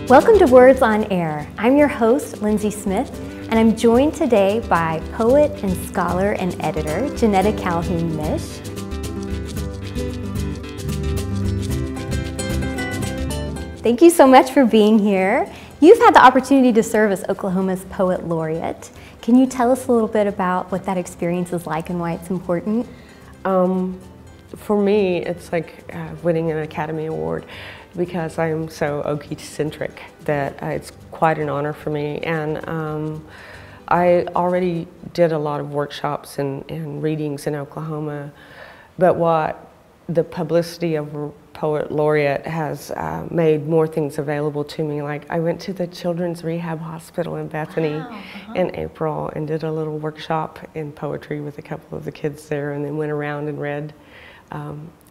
Welcome to Words on Air. I'm your host, Lindsay Smith, and I'm joined today by poet and scholar and editor, Jeanetta Calhoun Mish. Thank you so much for being here. You've had the opportunity to serve as Oklahoma's Poet Laureate. Can you tell us a little bit about what that experience is like and why it's important? For me, it's like winning an Academy Award because I am so Okie-centric that it's quite an honor for me. And I already did a lot of workshops and readings in Oklahoma, but what the publicity of a Poet Laureate has made more things available to me. Like I went to the Children's Rehab Hospital in Bethany in April and did a little workshop in poetry with a couple of the kids there, and then went around and read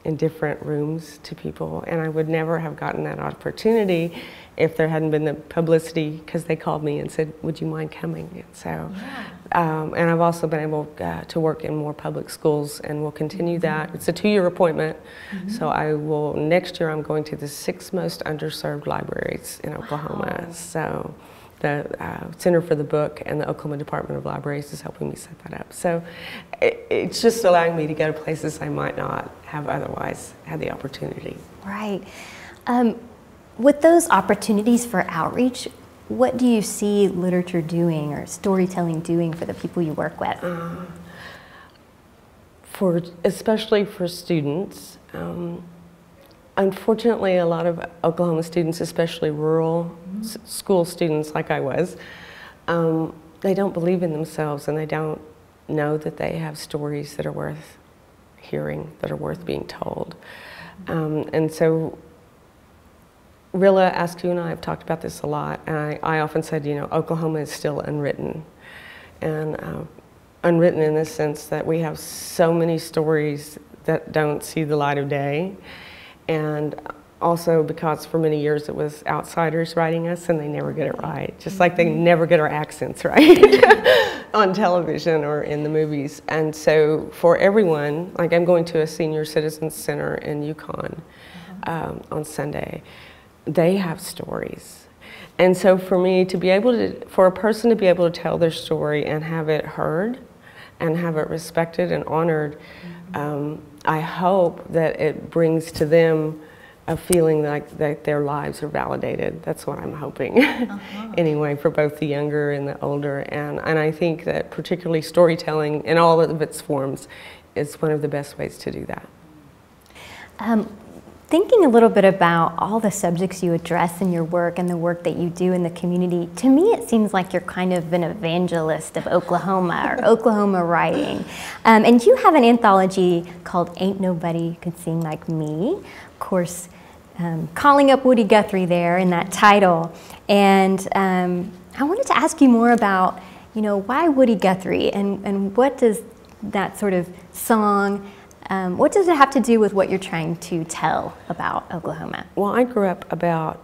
in different rooms to people. And I would never have gotten that opportunity if there hadn't been the publicity, because they called me and said, would you mind coming? And so, and I've also been able to work in more public schools, and will continue that. It's a 2-year appointment, so I will, next year I'm going to the 6 most underserved libraries in Oklahoma. So the Center for the Book and the Oklahoma Department of Libraries is helping me set that up. So it's just allowing me to go to places I might not have otherwise had the opportunity. Right. With those opportunities for outreach, what do you see literature doing or storytelling doing for the people you work with? Especially for students. Unfortunately, a lot of Oklahoma students, especially rural school students like I was, they don't believe in themselves, and they don't know that they have stories that are worth hearing, that are worth being told. And so Rilla Askew and I have talked about this a lot, and I often said, you know, Oklahoma is still unwritten. And unwritten in the sense that we have so many stories that don't see the light of day. And also because for many years it was outsiders writing us, and they never get it right. Just like they never get our accents right on television or in the movies. And so for everyone, like I'm going to a senior citizen center in Yukon on Sunday. They have stories. And so for me to be able to, for a person to be able to tell their story and have it heard and have it respected and honored, I hope that it brings to them a feeling like that their lives are validated. That's what I'm hoping, anyway, for both the younger and the older. And I think that particularly storytelling in all of its forms is one of the best ways to do that. Thinking a little bit about all the subjects you address in your work and the work that you do in the community, to me it seems like you're kind of an evangelist of Oklahoma or Oklahoma writing. And you have an anthology called Ain't Nobody Could Sing Like Me. Of course, calling up Woody Guthrie there in that title. And I wanted to ask you more about, you know, why Woody Guthrie, and what does that sort of song, what does it have to do with what you're trying to tell about Oklahoma? Well, I grew up about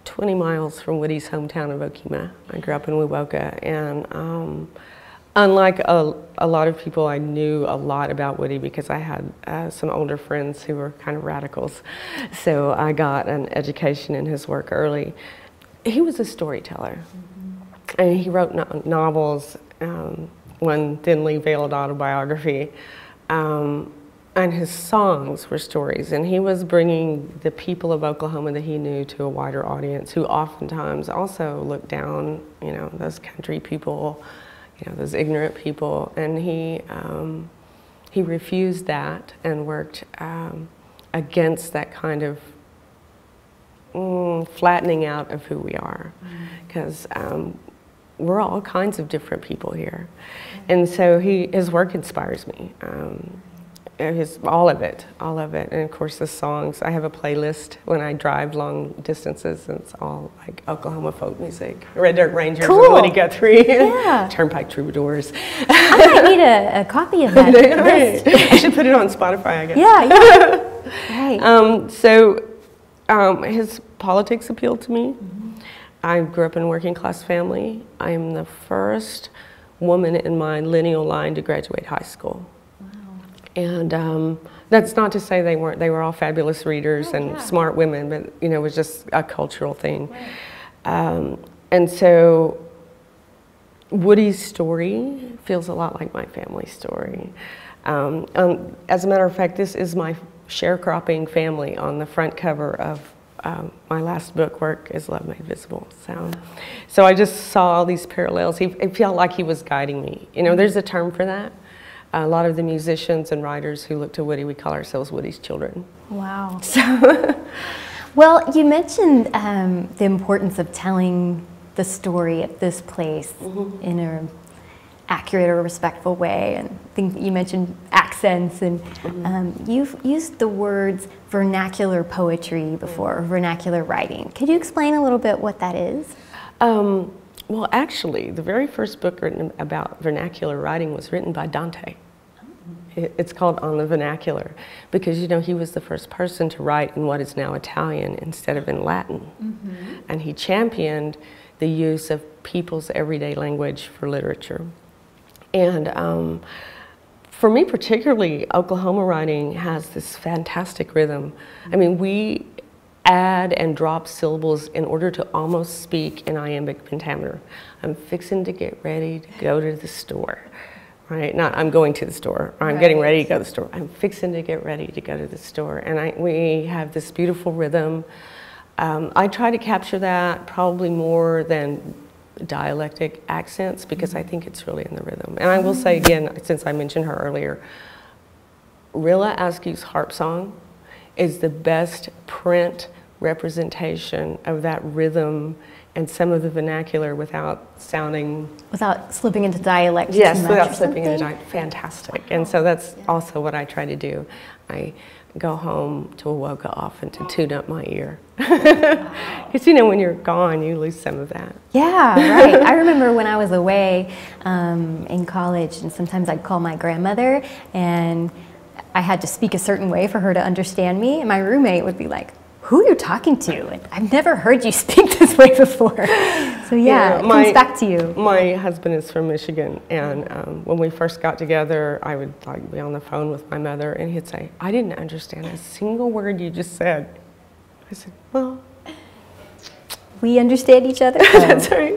20 miles from Woody's hometown of Okemah. I grew up in Wewoka, and unlike a lot of people, I knew a lot about Woody because I had some older friends who were kind of radicals. So I got an education in his work early. He was a storyteller, and he wrote novels, one thinly veiled autobiography. And his songs were stories, and he was bringing the people of Oklahoma that he knew to a wider audience, who oftentimes also looked down, you know, those country people, you know, those ignorant people, and he refused that and worked against that kind of flattening out of who we are, because we're all kinds of different people here. And so his work inspires me, all of it. And of course the songs, I have a playlist when I drive long distances, and it's all like Oklahoma folk music. Red Dirt Rangers, and Woody Guthrie, Turnpike Troubadours. I might need a copy of that list. I should put it on Spotify, I guess. Yeah. Right. So his politics appealed to me. I grew up in a working class family. I'm the first woman in my lineal line to graduate high school. And that's not to say they weren't. They were all fabulous readers and smart women, but you know, it was just a cultural thing. Right. And so Woody's story feels a lot like my family's story. As a matter of fact, this is my sharecropping family on the front cover of my last book, Work is Love Made Visible. So I just saw all these parallels. It felt like he was guiding me. You know, there's a term for that. A lot of the musicians and writers who look to Woody, we call ourselves Woody's children. Wow. So well, you mentioned the importance of telling the story of this place in an accurate or respectful way, and I think you mentioned accents, and you've used the words vernacular poetry before, or vernacular writing. Could you explain a little bit what that is? Well, actually, the very first book written about vernacular writing was written by Dante. It's called On the Vernacular, because, you know, he was the first person to write in what is now Italian instead of in Latin. And he championed the use of people's everyday language for literature. And for me particularly, Oklahoma writing has this fantastic rhythm. I mean, we add and drop syllables in order to almost speak in iambic pentameter. I'm fixing to get ready to go to the store, right? Not I'm going to the store, or I'm getting ready to go to the store. I'm fixing to get ready to go to the store. And we have this beautiful rhythm. I try to capture that probably more than dialectic accents, because I think it's really in the rhythm. And I will say again, since I mentioned her earlier, Rilla Askew's harp song is the best print representation of that rhythm and some of the vernacular without sounding... Without slipping into dialect. Yes, without slipping into dialect. Fantastic. And so that's also what I try to do. I go home to Awoka often to tune up my ear. Because, you know, when you're gone, you lose some of that. Yeah, right. I remember when I was away in college, and sometimes I'd call my grandmother, and I had to speak a certain way for her to understand me, and my roommate would be like, who are you talking to? And I've never heard you speak this way before. So yeah, it comes back to you. My husband is from Michigan, and when we first got together, I would like be on the phone with my mother, and he'd say, I didn't understand a single word you just said. I said, well... We understand each other. That's right.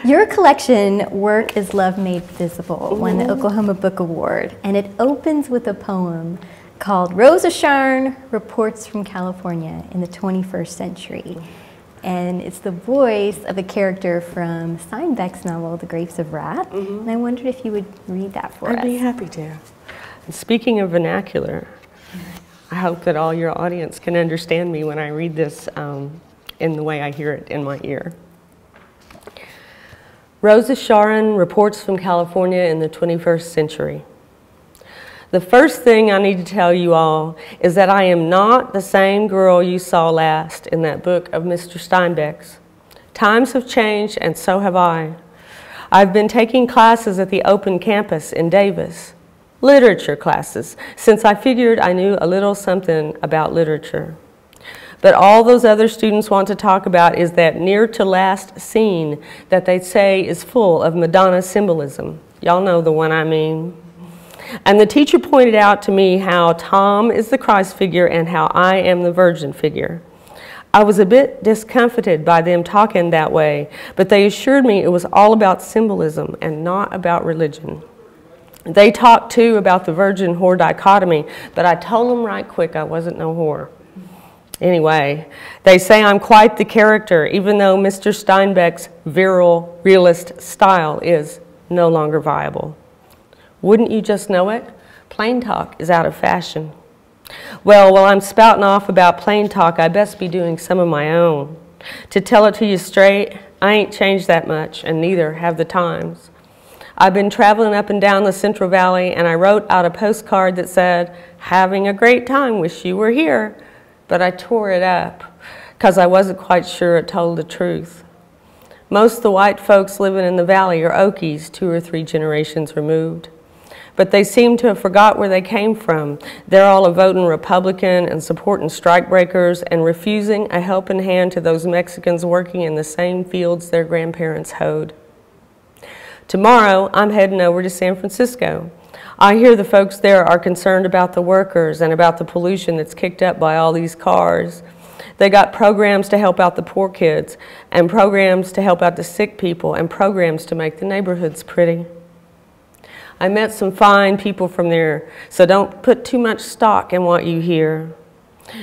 Your collection, Work is Love Made Visible, won the Oklahoma Book Award, and it opens with a poem called Rosa Sharon Reports from California in the 21st Century. And it's the voice of a character from Steinbeck's novel, The Grapes of Wrath. And I wondered if you would read that for us. I'd be happy to. And speaking of vernacular, I hope that all your audience can understand me when I read this in the way I hear it in my ear. Rosa Sharon Reports from California in the 21st Century. The first thing I need to tell you all is that I am not the same girl you saw last in that book of Mr. Steinbeck's. Times have changed, and so have I. I've been taking classes at the open campus in Davis, literature classes, since I figured I knew a little something about literature. But all those other students want to talk about is that near to last scene that they say is full of Madonna symbolism. Y'all know the one I mean. And the teacher pointed out to me how Tom is the Christ figure and how I am the Virgin figure. I was a bit discomfited by them talking that way, but they assured me it was all about symbolism and not about religion. They talked too about the virgin-whore dichotomy, but I told them right quick I wasn't no whore. Anyway, they say I'm quite the character, even though Mr. Steinbeck's virile, realist style is no longer viable. Wouldn't you just know it? Plain talk is out of fashion. Well, while I'm spouting off about plain talk, I best be doing some of my own. To tell it to you straight, I ain't changed that much, and neither have the times. I've been traveling up and down the Central Valley, and I wrote out a postcard that said, having a great time, wish you were here. But I tore it up, because I wasn't quite sure it told the truth. Most of the white folks living in the valley are Okies, 2 or 3 generations removed. But they seem to have forgot where they came from. They're all a voting Republican and supporting strikebreakers and refusing a helping hand to those Mexicans working in the same fields their grandparents hoed. Tomorrow, I'm heading over to San Francisco. I hear the folks there are concerned about the workers and about the pollution that's kicked up by all these cars. They got programs to help out the poor kids, and programs to help out the sick people, and programs to make the neighborhoods pretty. I met some fine people from there, so don't put too much stock in what you hear.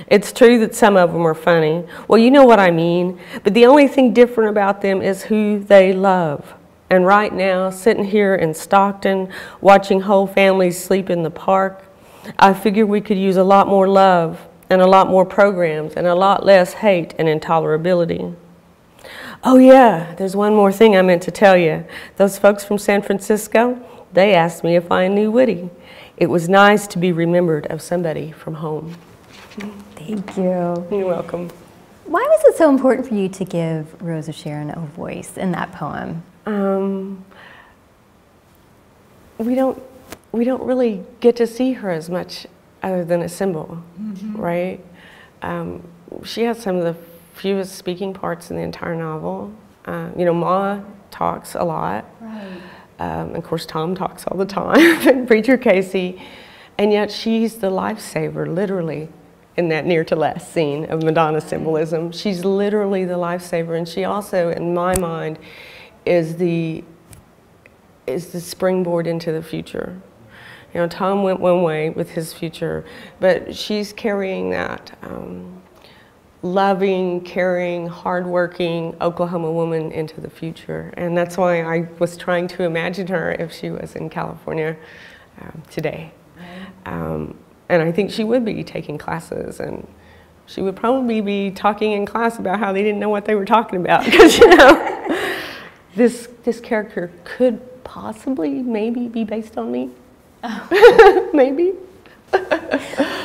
It's true that some of them are funny. Well, you know what I mean, but the only thing different about them is who they love. And right now, sitting here in Stockton, watching whole families sleep in the park, I figure we could use a lot more love and a lot more programs and a lot less hate and intolerability. Oh yeah, there's one more thing I meant to tell you. Those folks from San Francisco, they asked me if I knew Woody. It was nice to be remembered of somebody from home. Thank you. You're welcome. Why was it so important for you to give Rosa Sharon a voice in that poem? We don't really get to see her as much other than a symbol, right? She has some of the fewest speaking parts in the entire novel. You know, Ma talks a lot. Right. Of course, Tom talks all the time, and Preacher Casey. And yet she's the lifesaver, literally, in that near to last scene of Madonna symbolism. She's literally the lifesaver, and she also, in my mind, is the springboard into the future. You know, Tom went one way with his future, but she's carrying that loving, caring, hardworking Oklahoma woman into the future. And that's why I was trying to imagine her if she was in California today. And I think she would be taking classes, and she would probably be talking in class about how they didn't know what they were talking about. Because, you know, this character could possibly, maybe be based on me. Oh. Maybe.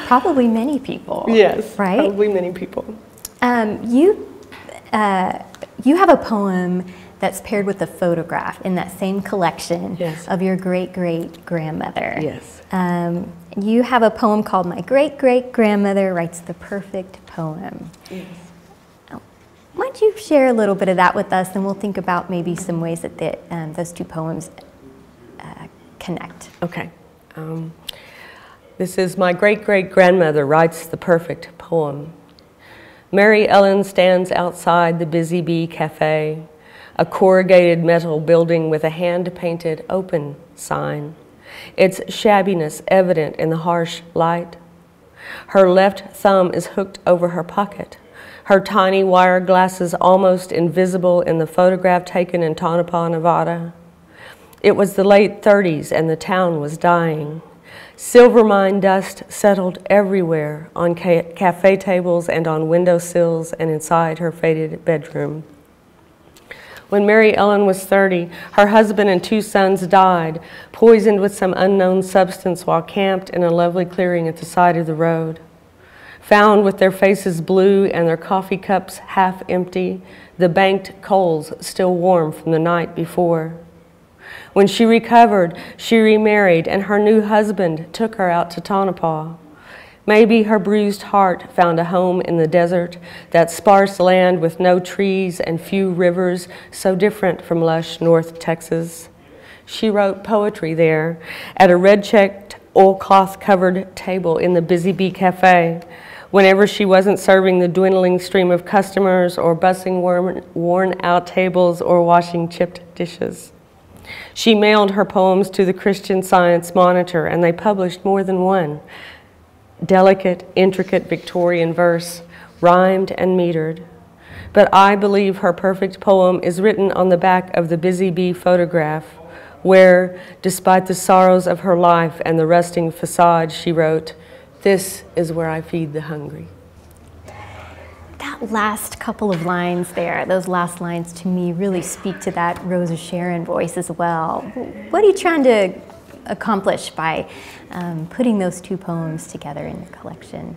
Probably many people. Yes, right? Probably many people. You have a poem that's paired with a photograph in that same collection of your great-great-grandmother. Yes. You have a poem called My Great-Great-Grandmother Writes the Perfect Poem. Yes. Why don't you share a little bit of that with us, and we'll think about maybe some ways that those two poems connect. Okay. This is My Great-Great-Grandmother Writes the Perfect Poem. Mary Ellen stands outside the Busy Bee Cafe, a corrugated metal building with a hand-painted open sign, its shabbiness evident in the harsh light. Her left thumb is hooked over her pocket, her tiny wire glasses almost invisible in the photograph taken in Tonopah, Nevada. It was the late 30s and the town was dying. Silver mine dust settled everywhere on cafe tables and on windowsills and inside her faded bedroom. When Mary Ellen was 30, her husband and 2 sons died, poisoned with some unknown substance while camped in a lovely clearing at the side of the road. Found with their faces blue and their coffee cups half empty, the banked coals still warm from the night before. When she recovered, she remarried, and her new husband took her out to Tonopah. Maybe her bruised heart found a home in the desert, that sparse land with no trees and few rivers, so different from lush North Texas. She wrote poetry there, at a red-checked, oilcloth-covered table in the Busy Bee Cafe, whenever she wasn't serving the dwindling stream of customers or bussing worn-out tables or washing chipped dishes. She mailed her poems to the Christian Science Monitor, and they published more than one. Delicate, intricate Victorian verse, rhymed and metered. But I believe her perfect poem is written on the back of the Busy Bee photograph, where, despite the sorrows of her life and the rusting facade, she wrote, "This is where I feed the hungry." That last couple of lines there, those last lines to me really speak to that Rosa Sharon voice as well. What are you trying to accomplish by putting those two poems together in the collection?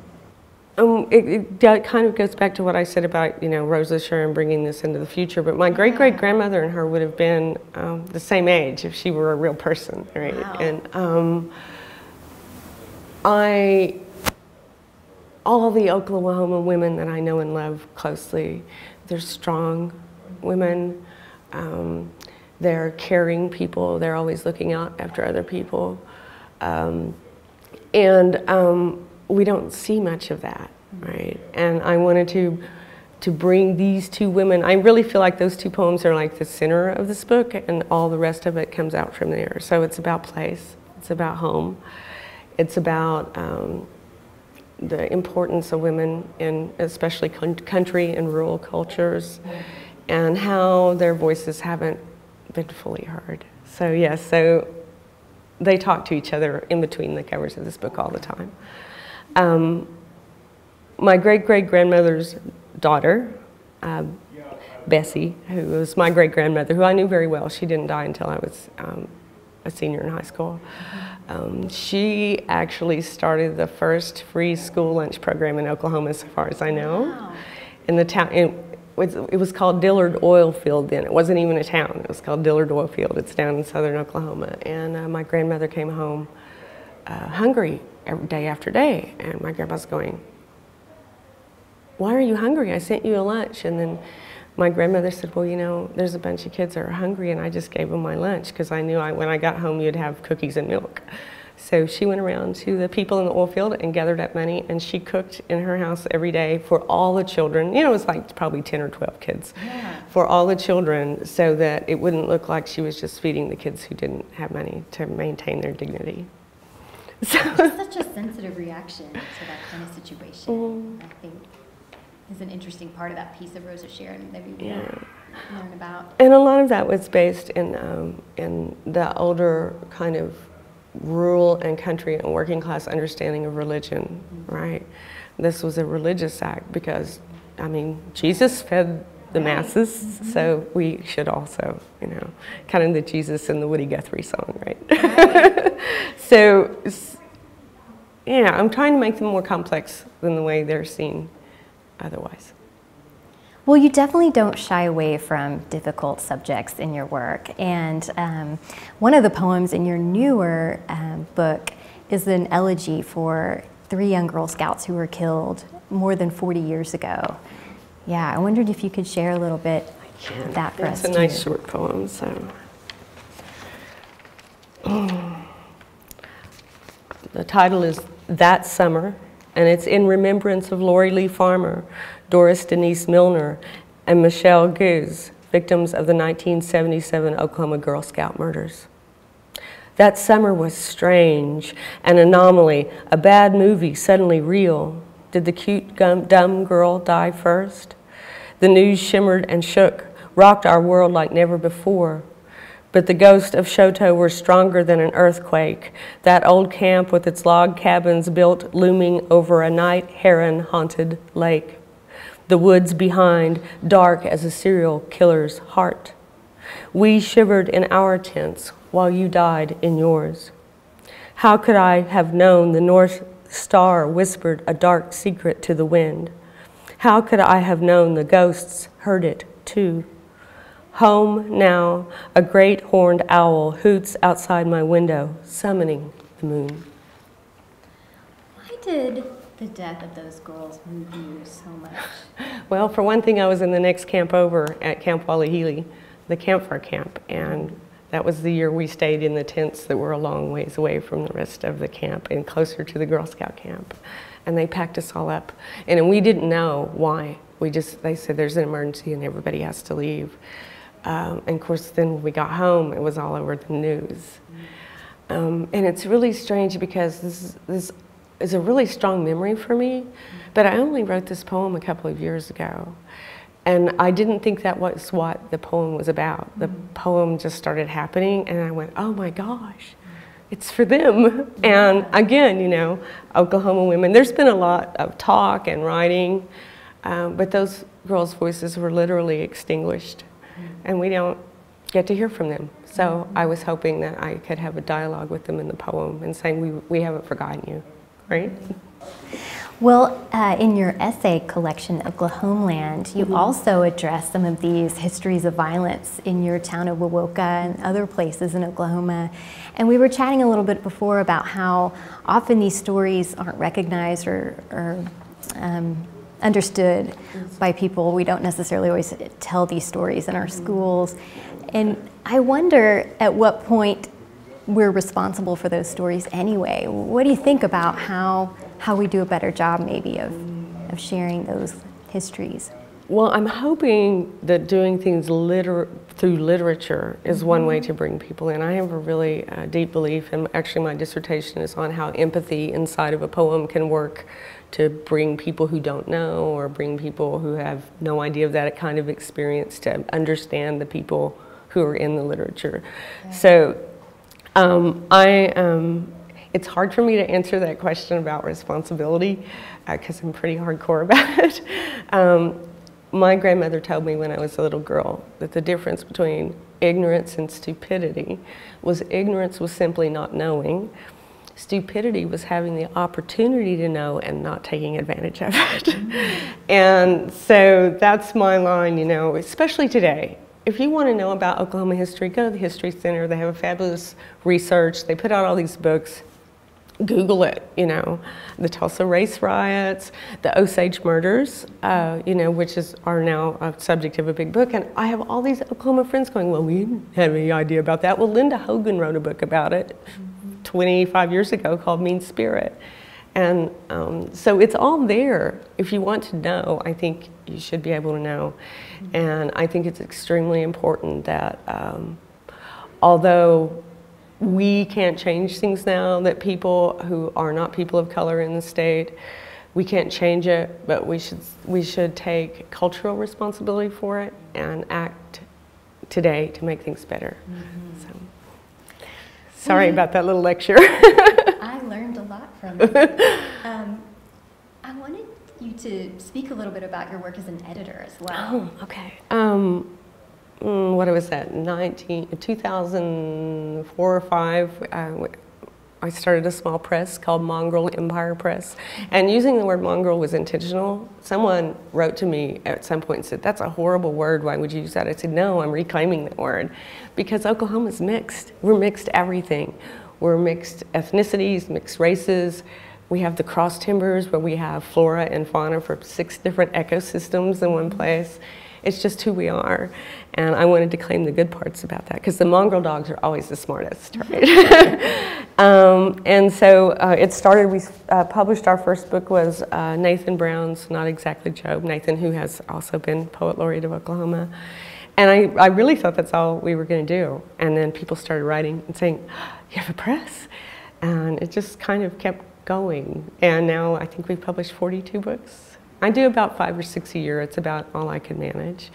It kind of goes back to what I said about, you know, Rosa Sharon bringing this into the future, but my great-great-grandmother and her would have been the same age if she were a real person, right? Wow. And all the Oklahoma women that I know and love closely, they're strong women, they're caring people, they're always looking out after other people. We don't see much of that, right? And I wanted to bring these two women. I really feel like those two poems are like the center of this book, and all the rest of it comes out from there. So it's about place, it's about home, it's about the importance of women in especially country and rural cultures, and how their voices haven't been fully heard. So yes, so they talk to each other in between the covers of this book all the time. My great-great-grandmother's daughter, Bessie, who was my great-grandmother, who I knew very well. She didn't die until I was a senior in high school. She actually started the first free school lunch program in Oklahoma, as far as I know. Wow. In the town, it was called Dillard Oil Field then. It wasn't even a town. It was called Dillard Oil Field. It's down in southern Oklahoma. And my grandmother came home hungry day after day. And my grandma's going, "Why are you hungry? I sent you a lunch." And then my grandmother said, "Well, you know, there's a bunch of kids that are hungry, and I just gave them my lunch because I knew when I got home you'd have cookies and milk." So she went around to the people in the oil field and gathered up money, and she cooked in her house every day for all the children. You know, it was like probably 10 or 12 kids. Yeah. For all the children, so that it wouldn't look like she was just feeding the kids who didn't have money to maintain their dignity. So it's such a sensitive reaction to that kind of situation. I think is an interesting part of that piece of Rosa Sharon that we learn about. And a lot of that was based in the older kind of rural and country and working class understanding of religion, right? This was a religious act because, I mean, Jesus fed the masses, so we should also, you know, kind of the Jesus and the Woody Guthrie song, right? So, yeah, I'm trying to make them more complex than the way they're seen otherwise. Well, you definitely don't shy away from difficult subjects in your work. And one of the poems in your newer book is an elegy for 3 young Girl Scouts who were killed more than 40 years ago. Yeah, I wondered if you could share a little bit of that for us. It's a nice short poem, so. The title is That Summer, and it's in remembrance of Lori Lee Farmer, Doris Denise Milner, and Michelle Goose, victims of the 1977 Oklahoma Girl Scout murders. That summer was strange, an anomaly, a bad movie suddenly real. Did the cute, dumb girl die first? The news shimmered and shook, rocked our world like never before. But the ghosts of Shoto were stronger than an earthquake, that old camp with its log cabins built looming over a night heron-haunted lake. The woods behind, dark as a serial killer's heart. We shivered in our tents while you died in yours. How could I have known the North Star whispered a dark secret to the wind? How could I have known the ghosts heard it too? Home now, a great horned owl hoots outside my window, summoning the moon. Why did the death of those girls move you so much? Well, for one thing, I was in the next camp over at Camp Wallahili, the campfire camp, and that was the year we stayed in the tents that were a long ways away from the rest of the camp and closer to the Girl Scout camp. And they packed us all up, and we didn't know why. They said there's an emergency and everybody has to leave. And of course, then when we got home, it was all over the news. And it's really strange because this is a really strong memory for me, but I only wrote this poem a couple of years ago. And I didn't think that was what the poem was about. The poem just started happening, and I went, oh my gosh, it's for them. And again, you know, Oklahoma women, there's been a lot of talk and writing, but those girls' voices were literally extinguished. And we don't get to hear from them. So I was hoping that I could have a dialogue with them in the poem and saying, we haven't forgotten you, right? Well, in your essay collection, Oklahomeland, you also address some of these histories of violence in your town of Wewoka and other places in Oklahoma. And we were chatting a little bit before about how often these stories aren't recognized or understood by people. We don't necessarily always tell these stories in our schools. And I wonder at what point we're responsible for those stories anyway. What do you think about how we do a better job maybe of sharing those histories? Well, I'm hoping that doing things through literature is one way to bring people in. I have a really deep belief, and actually my dissertation is on how empathy inside of a poem can work to bring people who don't know, or bring people who have no idea of that kind of experience to understand the people who are in the literature. Yeah. So it's hard for me to answer that question about responsibility because I'm pretty hardcore about it. My grandmother told me when I was a little girl that the difference between ignorance and stupidity was ignorance was simply not knowing. Stupidity was having the opportunity to know and not taking advantage of it. And so that's my line, you know, especially today. If you want to know about Oklahoma history, go to the History Center. They have a fabulous research. They put out all these books. Google it, you know, the Tulsa race riots, the Osage murders, you know, which are now a subject of a big book. And I have all these Oklahoma friends going, well, we didn't have any idea about that. Well, Linda Hogan wrote a book about it 25 years ago called Mean Spirit. And so it's all there. If you want to know, I think you should be able to know. And I think it's extremely important that although we can't change things now, that people who are not people of color in the state, we can't change it, but we should take cultural responsibility for it and act today to make things better. So, sorry about that little lecture. I learned a lot from it. I wanted you to speak a little bit about your work as an editor as well. Oh, okay. What was that, 2004 or 5, I started a small press called Mongrel Empire Press. And using the word mongrel was intentional. Someone wrote to me at some point and said, that's a horrible word, why would you use that? I said, no, I'm reclaiming that word. Because Oklahoma's mixed. We're mixed everything. We're mixed ethnicities, mixed races. We have the cross timbers where we have flora and fauna for 6 different ecosystems in one place. It's just who we are. And I wanted to claim the good parts about that, because the mongrel dogs are always the smartest, right? And so it started, we published, our first book was Nathan Brown's Not Exactly Job, Nathan, who has also been Poet Laureate of Oklahoma. And I really thought that's all we were going to do. And then people started writing and saying, you have a press? And it just kind of kept going. And now I think we've published 42 books. I do about 5 or 6 a year. It's about all I can manage.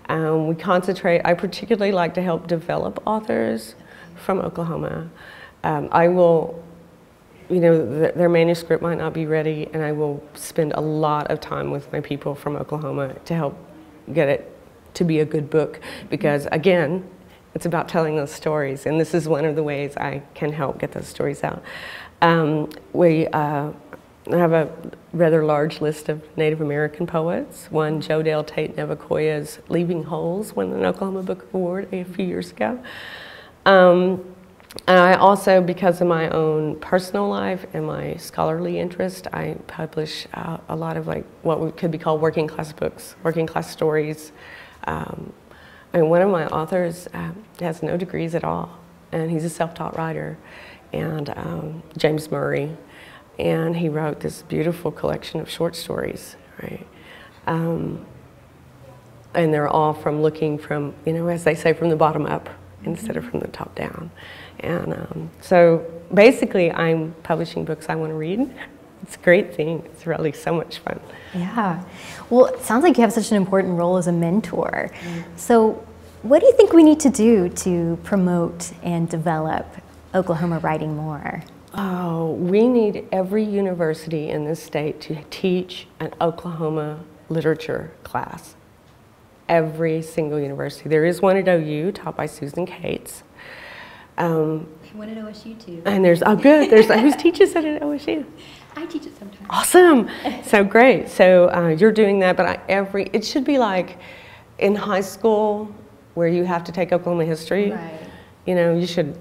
We concentrate, I particularly like to help develop authors from Oklahoma. I will, you know, their manuscript might not be ready, and I will spend a lot of time with my people from Oklahoma to help get it to be a good book, because again, it's about telling those stories, and this is one of the ways I can help get those stories out. I have a rather large list of Native American poets. One, Jodelle Tate Nevakoya's Leaving Holes won an Oklahoma Book Award a few years ago. And I also, because of my own personal life and my scholarly interest, I publish a lot of like what could be called working class books, working class stories. I mean, one of my authors has no degrees at all, and he's a self-taught writer, and James Murray. And he wrote this beautiful collection of short stories, right? And they're all from looking from, you know, as they say, from the bottom up instead of from the top down. And so basically I'm publishing books I want to read. It's a great thing. It's really so much fun. Yeah. Well, it sounds like you have such an important role as a mentor. So what do you think we need to do to promote and develop Oklahoma writing more? Oh, we need every university in this state to teach an Oklahoma literature class. Every single university. There is one at OU, taught by Susan Cates. One at OSU too. And there's, oh good, there's, who teaches it at OSU? I teach it sometimes. Awesome, so great. So you're doing that, but it should be like in high school where you have to take Oklahoma history. Right. You know, you should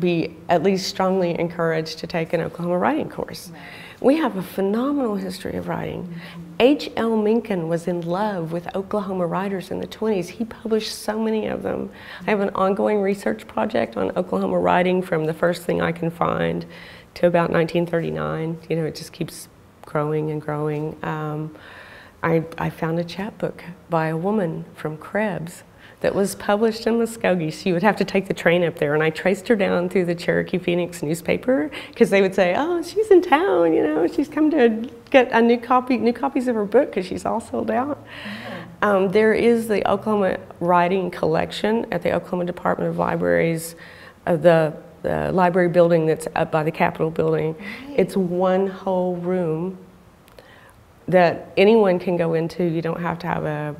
be at least strongly encouraged to take an Oklahoma writing course. Right. We have a phenomenal history of writing. H.L. Mencken was in love with Oklahoma writers in the 20s. He published so many of them. I have an ongoing research project on Oklahoma writing from the first thing I can find to about 1939. You know, it just keeps growing and growing. I found a chapbook by a woman from Krebs that was published in Muskogee. So you would have to take the train up there, and I traced her down through the Cherokee Phoenix newspaper, because they would say, oh, she's in town, you know, she's come to get a new copies of her book because she's all sold out. There is the Oklahoma Writing Collection at the Oklahoma Department of Libraries, the library building that's up by the Capitol building. It's one whole room that anyone can go into. You don't have to have a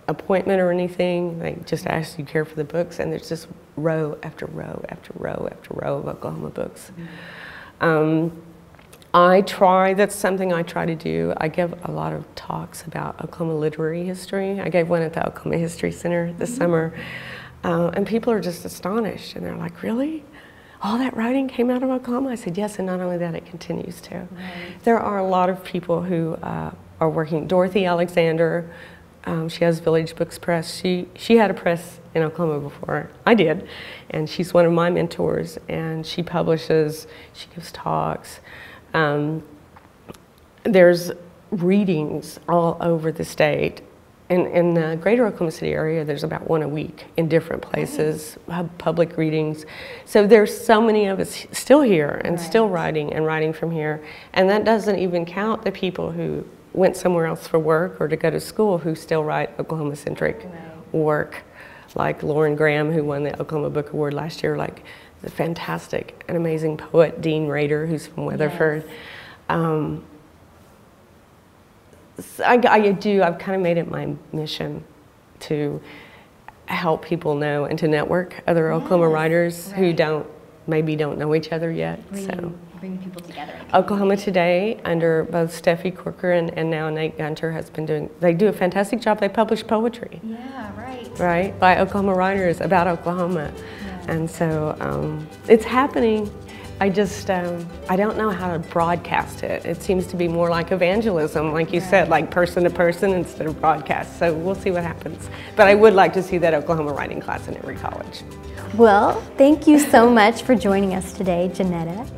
appointment or anything. They just ask you care for the books, and there's just row after row after row after row of Oklahoma books. That's something I try to do. I give a lot of talks about Oklahoma literary history. I gave one at the Oklahoma History Center this summer, and people are just astonished, and they're like, really? All that writing came out of Oklahoma? I said, yes, and not only that, it continues to. Right. There are a lot of people who are working. Dorothy Alexander, she has Village Books Press. She had a press in Oklahoma before I did, and she's one of my mentors, and she publishes, she gives talks. There's readings all over the state. In the greater Oklahoma City area, there's about one a week in different places, public readings. So there's so many of us still here and still writing and writing from here. And that doesn't even count the people who went somewhere else for work or to go to school who still write Oklahoma-centric work, like Lauren Graham, who won the Oklahoma Book Award last year, like the fantastic and amazing poet Dean Rader, who's from Weatherford. I've kind of made it my mission to help people know and to network other Oklahoma writers who maybe don't know each other yet. Bring people together. Oklahoma Today, under both Steffi Corcoran and now Nate Gunter, has been doing, they do a fantastic job. They publish poetry. Yeah, right. Right, by Oklahoma writers about Oklahoma. Yeah. And so it's happening. I just, I don't know how to broadcast it. It seems to be more like evangelism, like you said, like person to person instead of broadcast. So we'll see what happens. But I would like to see that Oklahoma writing class in every college. Well, thank you so much for joining us today, Jeanetta.